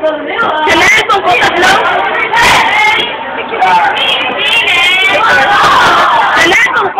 Kailangan kong tatlo? Kailangan kong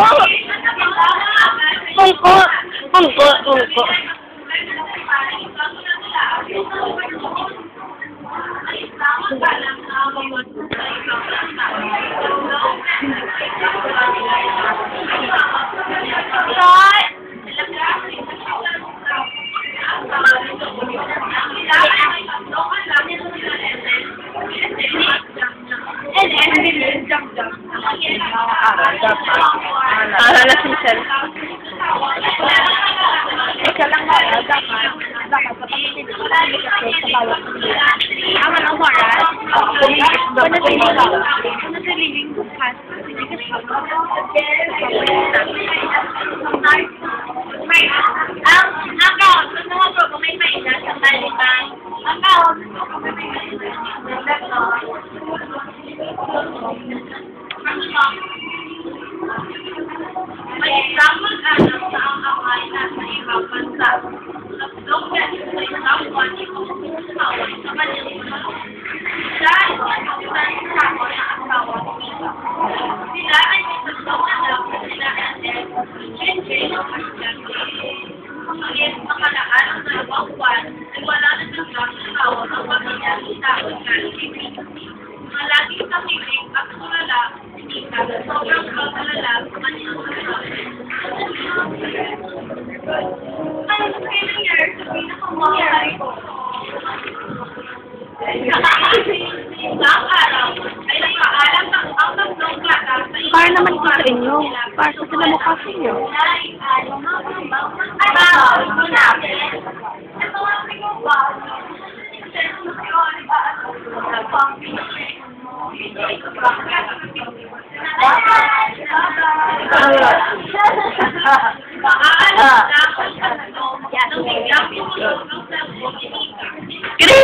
para na si Michelle. Ikaw lang ba? Dapat ang ang oras. Nasiling bukas. Ang kaon, gusto mo bro, kung may maingat sa balikan. Ang kaon. May isang mag-anak sa ang away na sa ibang bansa. Nagdong yan sa isang buwan sa away sa Manila. Dahil sa isang na asawa ko siya. Sila ay may tatlong anak na sila Ethel, Jenjen, at Jackie. Ngayon, makalaan ang dalawang buwan ay wala na silang asawa ng pamilya sa Jackie. Mga laging takilig at tulala, sobrang kalala sa Manila. Ay, kailan year, sabihin ako mga ko. Isang araw ay nakaalam ang tatlong bata sa isang Para naman ito sa inyo. Para sa sila mukha sa inyo. Ay, bawal ko namin. Ito ang tingong bawal. Hello?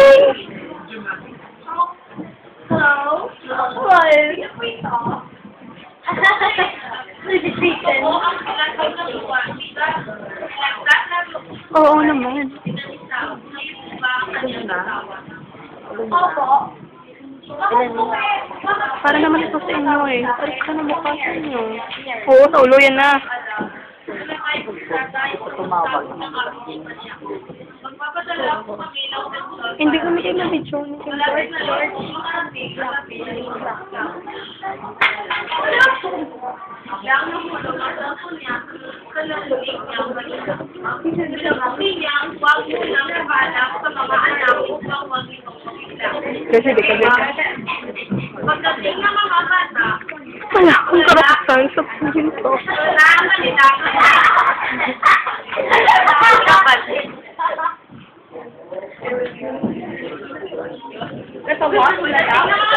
Oo naman. Opo. Para naman ito sa inyo eh. Para ito na mukha sa inyo. Oo, sa ulo yan na. Hindi kami kayo na-video. Kasi di kasi. Pagdating ng mga bata, Wala akong karapatan sa pinto. Natawa ko na lang.